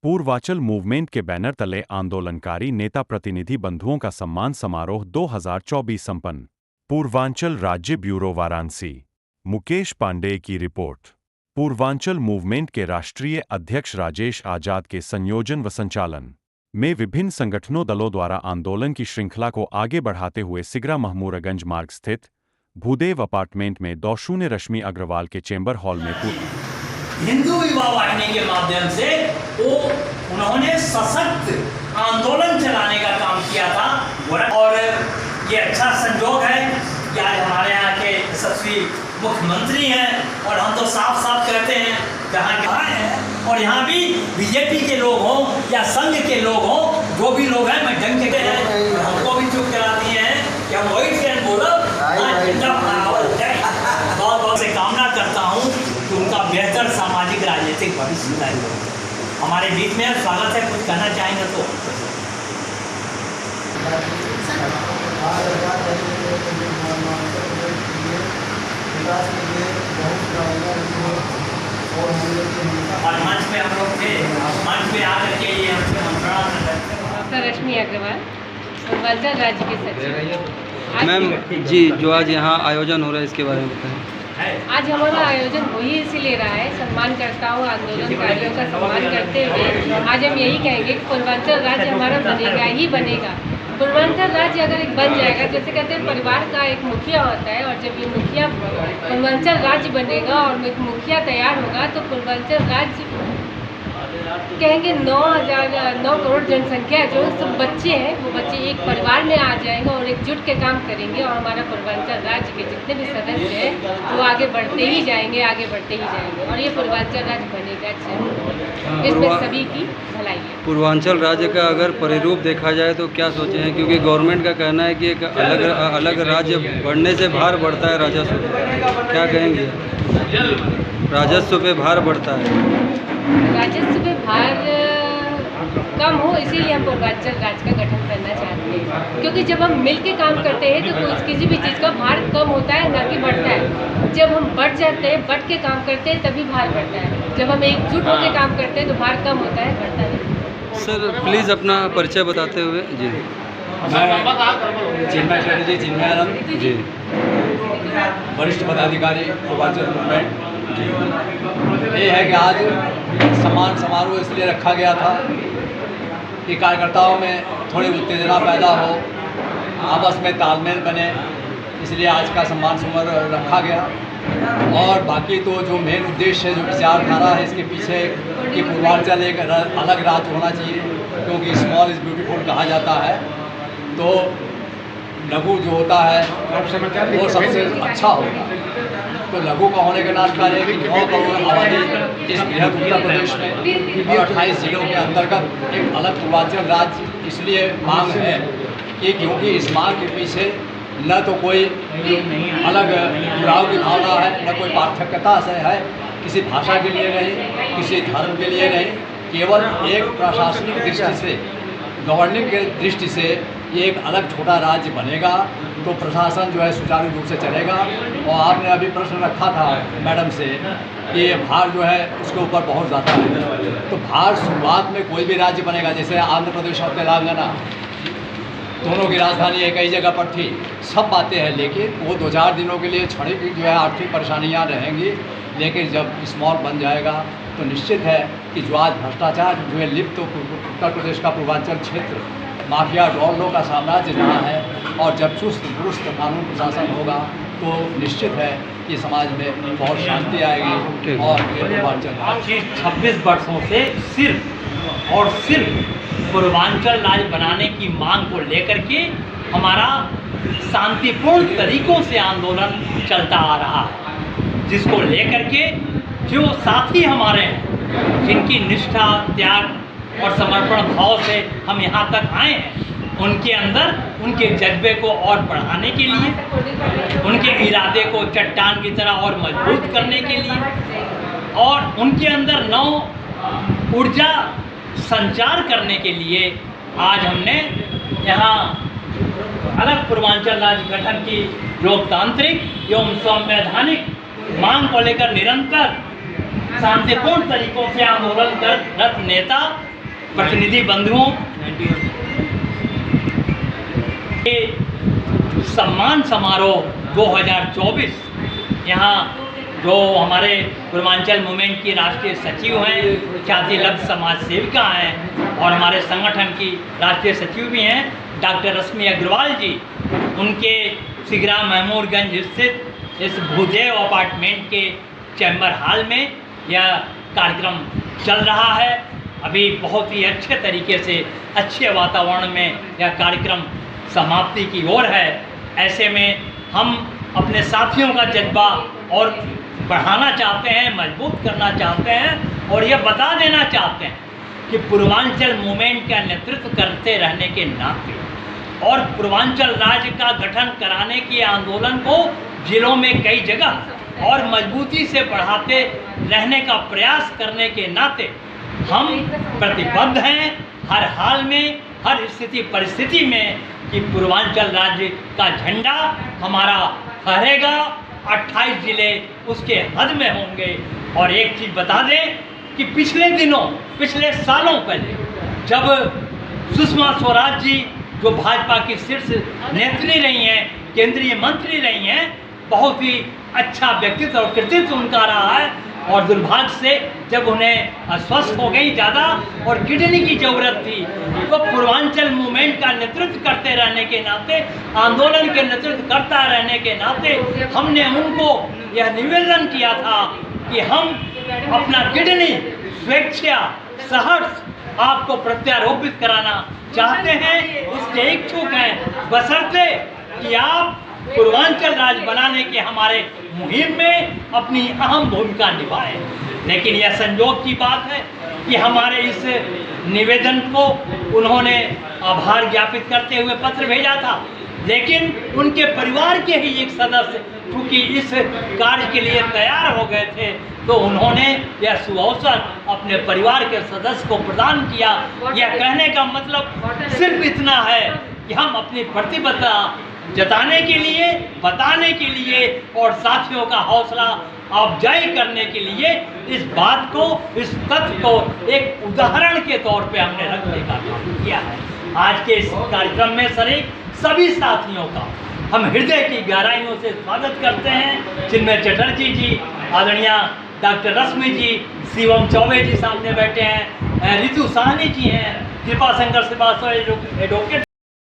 Purvanchal movement के banner तले आंदोलनकारी नेता प्रतिनिधि बंधुओं का सम्मान समारोह 2024 संपन्न। पूर्वांचल राज्य ब्यूरो वाराणसी। मुकेश पांडेय की रिपोर्ट। पूर्वांचल मूवमेंट के राष्ट्रीय अध्यक्ष राजेश आजाद के संयोजन व संचालन में विभिन्न संगठनों दलों द्वारा आंदोलन की श्रृंखला को आगे बढ़ाते हुए सिगरा महमूरगंज मार्ग स्थित भूदेव अपार्टमेंट में 2 रश्मि अग्रवाल के चेंबर हॉल में हिंदू विवाह वाहिनी के माध्यम से उन्होंने सशक्त आंदोलन चलाने का काम किया था। और ये अच्छा संयोग है कि आज हमारे यहाँ के यशस्वी मुख्यमंत्री हैं और हम तो साफ साफ कहते हैं जहाँ के हैं और यहाँ भी बीजेपी के लोग हों या संघ के लोग हों, जो भी लोग हैं मैं ढंग के हैं हमको भी चुप करा दिए हैं कि हम वही ट्रेन बोलो बहुत बहुत से कामना करता हूँ कि उनका बेहतर सामाजिक राजनीतिक भविष्य हो। हमारे बीच में स्वागत है, कुछ कहना चाहेंगे तो। और मंच पे हम लोग थे, मंच पे आकर के ये हमसे मंत्रणा रश्मि अग्रवाल पूर्वांचल राज्य के सचिव। मैम जी, जो आज यहाँ आयोजन हो रहा है इसके बारे में बताएं। आज हमारा आयोजन हो ही इसीलिए रहा है, सम्मान करता हूँ आंदोलनकारियों का सम्मान करते हुए आज हम यही कहेंगे कि पूर्वांचल राज्य हमारा बनेगा ही बनेगा। पूर्वांचल राज्य अगर एक बन जाएगा, जैसे कहते हैं परिवार का एक मुखिया होता है, और जब ये मुखिया पूर्वांचल राज्य बनेगा और एक मुखिया तैयार होगा तो पूर्वांचल राज्य कहेंगे 9 करोड़ जनसंख्या है, जो सब बच्चे हैं वो बच्चे एक परिवार में आ जाएंगे और एकजुट के काम करेंगे और हमारा पूर्वांचल राज्य के जितने भी सदस्य हैं वो आगे बढ़ते ही जाएंगे, आगे बढ़ते ही जाएंगे और ये पूर्वांचल राज्य बनेगा। इसमें सभी की भलाई है। पूर्वांचल राज्य का अगर परिरूप देखा जाए तो क्या सोचे हैं, क्योंकि गवर्नमेंट का कहना है कि एक अलग राज्य बढ़ने से भार बढ़ता है राजस्व, क्या कहेंगे? राजस्व पे भार बढ़ता है, राजस्व पे भार कम हो, इसीलिए हम पूर्वांचल राज्य का गठन करना चाहते हैं। क्योंकि जब हम मिल के काम करते हैं तो किसी भी चीज़ का भार कम होता है, ना कि बढ़ता है। जब हम बढ़ जाते हैं, बढ़ के काम करते हैं, तभी भार बढ़ता है। जब हम एकजुट होकर काम करते हैं तो भार कम होता है, बढ़ता है। सर प्लीज़ अपना परिचय बताते हुए। जी चिन्मय जी, वरिष्ठ पदाधिकारी पूर्वांचल मूवमेंट। ये है कि आज सम्मान समारोह इसलिए रखा गया था कि कार्यकर्ताओं में थोड़ी उत्तेजना पैदा हो, आपस में तालमेल बने, इसलिए आज का सम्मान समारोह रखा गया। और बाकी तो जो मेन उद्देश्य है, जो विचारधारा है इसके पीछे कि पूर्वांचल एक अलग राज्य होना चाहिए, क्योंकि स्मॉल इज़ ब्यूटीफुल कहा जाता है। तो लघु जो होता है वो सबसे अच्छा होगा। तो लघु का होने के नाते है कि 9 करोड़ आबादी इस बृहद उत्तर प्रदेश में और 28 जिलों के अंतर्गत एक अलग पूर्वांचल राज्य इसलिए मांग है कि क्योंकि इस मांग के पीछे न तो कोई अलग जुड़ाव की भावना है, न कोई पार्थक्यता से है, किसी भाषा के लिए नहीं, किसी धर्म के लिए नहीं, केवल एक प्रशासनिक दृष्टि से, गवर्निंग के दृष्टि से ये एक अलग छोटा राज्य बनेगा तो प्रशासन जो है सुचारू रूप से चलेगा। और आपने अभी प्रश्न रखा था मैडम से कि ये भार जो है उसके ऊपर बहुत ज़्यादा है। तो भार शुरुआत में कोई भी राज्य बनेगा, जैसे आंध्र प्रदेश और तेलंगाना दोनों की राजधानी एक ही जगह पर थी, सब बातें हैं, लेकिन वो 2-4 दिनों के लिए क्षणिक जो है आर्थिक परेशानियाँ रहेंगी। लेकिन जब स्मॉल बन जाएगा तो निश्चित है कि जो आज भ्रष्टाचार जो है लिप्त उत्तर प्रदेश का पूर्वांचल क्षेत्र माफिया डॉलों का साम्राज्य जहाँ है, और जब चुस्त दुरुस्त कानून प्रशासन होगा तो निश्चित है कि समाज में बहुत शांति आएगी। और ये पूर्वांचल 26 वर्षों से सिर्फ और सिर्फ पूर्वांचल राज्य बनाने की मांग को लेकर के हमारा शांतिपूर्ण तरीकों से आंदोलन चलता आ रहा है, जिसको लेकर के जो साथी हमारे हैं, जिनकी निष्ठा, त्याग और समर्पण भाव से हम यहाँ तक आए हैं, उनके अंदर उनके जज्बे को और बढ़ाने के लिए, उनके इरादे को चट्टान की तरह और मजबूत करने के लिए, और उनके अंदर नव ऊर्जा संचार करने के लिए आज हमने यहाँ अलग पूर्वांचल राज्य गठन की लोकतांत्रिक एवं संवैधानिक मांग को लेकर निरंतर शांतिपूर्ण तरीकों से आंदोलन कर रत नेता प्रतिनिधि बंधुओं, ये सम्मान समारोह 2024 यहाँ जो हमारे पूर्वांचल मूवमेंट की राष्ट्रीय सचिव हैं, ख्याति लब्ध समाज सेविका हैं और हमारे संगठन की राष्ट्रीय सचिव भी हैं डॉक्टर रश्मि अग्रवाल जी, उनके सिगरा महमूदगंज स्थित इस भूदेव अपार्टमेंट के चैम्बर हॉल में यह कार्यक्रम चल रहा है। अभी बहुत ही अच्छे तरीके से अच्छे वातावरण में यह कार्यक्रम समाप्ति की ओर है। ऐसे में हम अपने साथियों का जज्बा और बढ़ाना चाहते हैं, मजबूत करना चाहते हैं और यह बता देना चाहते हैं कि पूर्वांचल मूवमेंट का नेतृत्व करते रहने के नाते और पूर्वांचल राज्य का गठन कराने के आंदोलन को जिलों में कई जगह और मजबूती से बढ़ाते रहने का प्रयास करने के नाते हम प्रतिबद्ध हैं हर हाल में, हर स्थिति परिस्थिति में कि पूर्वांचल राज्य का झंडा हमारा फहरेगा। 28 जिले उसके हद में होंगे। और एक चीज़ बता दें कि पिछले सालों पहले जब सुषमा स्वराज जी जो भाजपा की शीर्ष नेत्री रही हैं, केंद्रीय मंत्री रही हैं, बहुत ही अच्छा व्यक्तित्व और कृतित्व उनका रहा है और दुर्भाग्य से जब उन्हें अस्वस्थ हो गई ज़्यादा और किडनी की ज़रूरत थी तो पूर्वांचल मूवमेंट का नेतृत्व करते रहने के नाते, आंदोलन के नेतृत्व करता रहने के नाते हमने उनको यह निवेदन किया था कि हम अपना किडनी स्वेच्छा सहर्ष आपको प्रत्यारोपित कराना चाहते हैं, उसके इच्छुक हैं, बशर्ते कि आप पूर्वांचल राज्य बनाने के हमारे मुहिम में अपनी अहम भूमिका निभाएं। लेकिन यह संयोग की बात है कि हमारे इस निवेदन को उन्होंने आभार ज्ञापित करते हुए पत्र भेजा था, लेकिन उनके परिवार के ही एक सदस्य क्योंकि इस कार्य के लिए तैयार हो गए थे तो उन्होंने यह सुअवसर अपने परिवार के सदस्य को प्रदान किया। यह कहने का मतलब सिर्फ इतना है कि हम अपनी प्रतिबद्धता जताने के लिए, बताने के लिए और साथियों का हौसला अफजाई करने के लिए इस बात को, इस तथ्य को एक उदाहरण के तौर पे हमने रखने का काम किया है। आज के इस कार्यक्रम में शरीक सभी साथियों का हम हृदय की गहराइयों से स्वागत करते हैं। चिन्मय चटर्जी जी, आदरणीय डॉक्टर रश्मि जी, शिवम चौबे जी सामने बैठे हैं, रितु साहनी जी हैं, कृपा शंकर श्रीवास्तव एडवोकेट